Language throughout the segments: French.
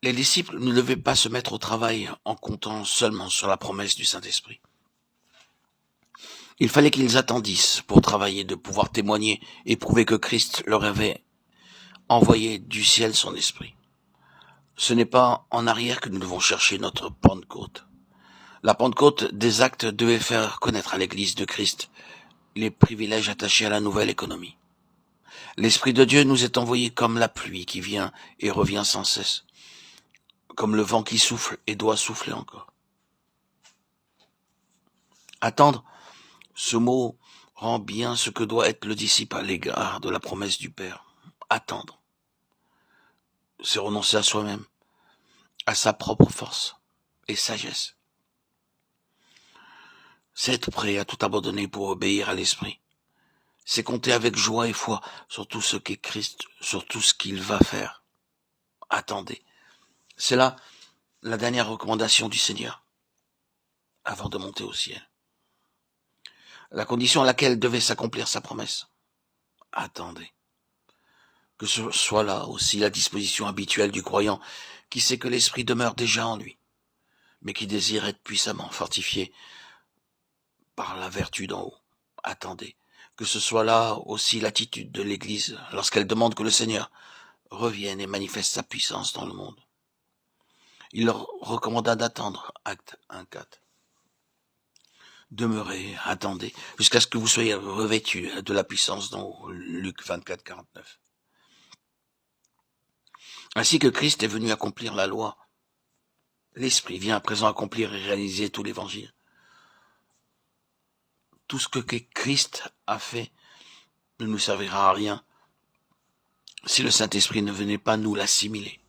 Les disciples ne devaient pas se mettre au travail en comptant seulement sur la promesse du Saint-Esprit. Il fallait qu'ils attendissent pour travailler, de pouvoir témoigner et prouver que Christ leur avait envoyé du ciel son esprit. Ce n'est pas en arrière que nous devons chercher notre Pentecôte. La Pentecôte des actes devait faire connaître à l'Église de Christ les privilèges attachés à la nouvelle économie. L'Esprit de Dieu nous est envoyé comme la pluie qui vient et revient sans cesse, comme le vent qui souffle et doit souffler encore. Attendre, ce mot rend bien ce que doit être le disciple à l'égard de la promesse du Père. Attendre, c'est renoncer à soi-même, à sa propre force et sagesse. C'est être prêt à tout abandonner pour obéir à l'Esprit. C'est compter avec joie et foi sur tout ce qu'est Christ, sur tout ce qu'il va faire. Attendez. C'est là la dernière recommandation du Seigneur avant de monter au ciel. La condition à laquelle devait s'accomplir sa promesse. Attendez. Que ce soit là aussi la disposition habituelle du croyant qui sait que l'Esprit demeure déjà en lui, mais qui désire être puissamment fortifié par la vertu d'en haut. Attendez. Que ce soit là aussi l'attitude de l'Église lorsqu'elle demande que le Seigneur revienne et manifeste sa puissance dans le monde. Il leur recommanda d'attendre, acte 1:4. Demeurez, attendez, jusqu'à ce que vous soyez revêtus de la puissance dans Luc 24:49. Ainsi que Christ est venu accomplir la loi, l'Esprit vient à présent accomplir et réaliser tout l'Évangile. Tout ce que Christ a fait ne nous servira à rien si le Saint-Esprit ne venait pas nous l'assimiler.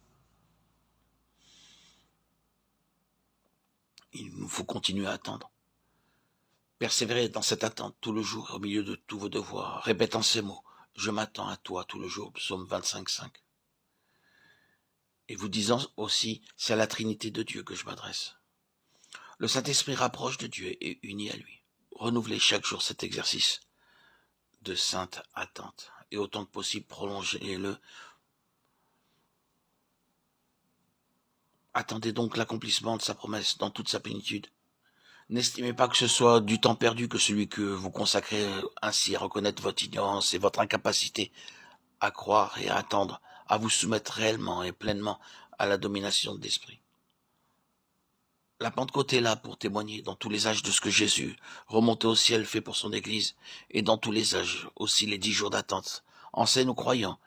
Il nous faut continuer à attendre. Persévérez dans cette attente tout le jour au milieu de tous vos devoirs, répétant ces mots. Je m'attends à toi tout le jour, psaume 25:5. Et vous disant aussi, c'est à la Trinité de Dieu que je m'adresse. Le Saint-Esprit rapproche de Dieu et unit à lui. Renouvelez chaque jour cet exercice de sainte attente et autant que possible prolongez-le. Attendez donc l'accomplissement de sa promesse dans toute sa plénitude. N'estimez pas que ce soit du temps perdu que celui que vous consacrez ainsi à reconnaître votre ignorance et votre incapacité à croire et à attendre, à vous soumettre réellement et pleinement à la domination de l'Esprit. La Pentecôte est là pour témoigner dans tous les âges de ce que Jésus, remonté au ciel, fait pour son Église, et dans tous les âges, aussi les 10 jours d'attente, enseigne aux croyants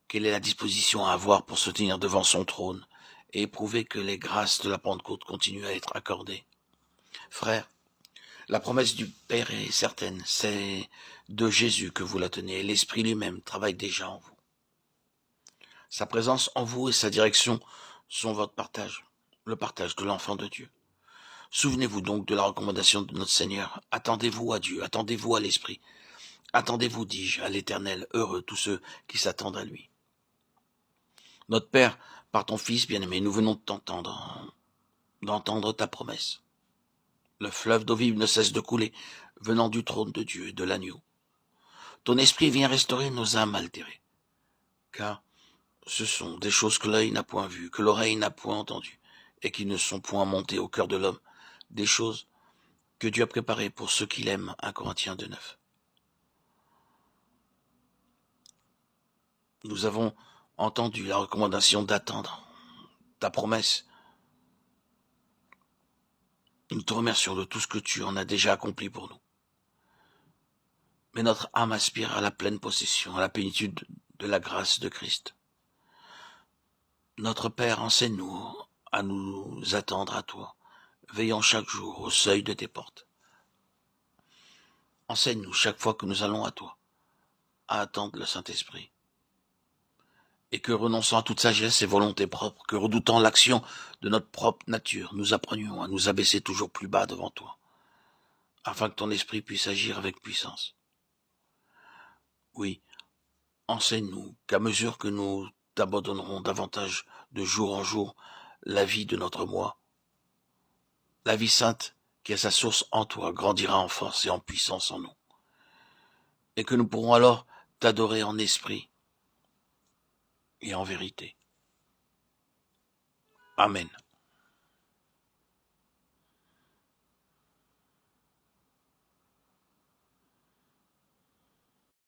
quelle est la disposition à avoir pour se tenir devant son trône, et prouver que les grâces de la Pentecôte continuent à être accordées. Frères, la promesse du Père est certaine, c'est de Jésus que vous la tenez, et l'Esprit lui-même travaille déjà en vous. Sa présence en vous et sa direction sont votre partage, le partage de l'enfant de Dieu. Souvenez-vous donc de la recommandation de notre Seigneur. Attendez-vous à Dieu, attendez-vous à l'Esprit. Attendez-vous, dis-je, à l'Éternel, heureux tous ceux qui s'attendent à lui. Notre Père, par ton Fils bien-aimé, nous venons de d'entendre ta promesse. Le fleuve d'eau vive ne cesse de couler, venant du trône de Dieu et de l'agneau. Ton esprit vient restaurer nos âmes altérées, car ce sont des choses que l'œil n'a point vues, que l'oreille n'a point entendues, et qui ne sont point montées au cœur de l'homme, des choses que Dieu a préparées pour ceux qui l'aiment, 1 Corinthiens 2:9. Nous avons entendu la recommandation d'attendre ta promesse. Nous te remercions de tout ce que tu en as déjà accompli pour nous. Mais notre âme aspire à la pleine possession, à la plénitude de la grâce de Christ. Notre Père, enseigne-nous à nous attendre à toi, veillant chaque jour au seuil de tes portes. Enseigne-nous chaque fois que nous allons à toi, à attendre le Saint-Esprit. Et que renonçant à toute sagesse et volonté propre, que redoutant l'action de notre propre nature, nous apprenions à nous abaisser toujours plus bas devant toi, afin que ton esprit puisse agir avec puissance. Oui, enseigne-nous qu'à mesure que nous t'abandonnerons davantage de jour en jour la vie de notre moi, la vie sainte qui a sa source en toi grandira en force et en puissance en nous, et que nous pourrons alors t'adorer en esprit et en vérité. Amen.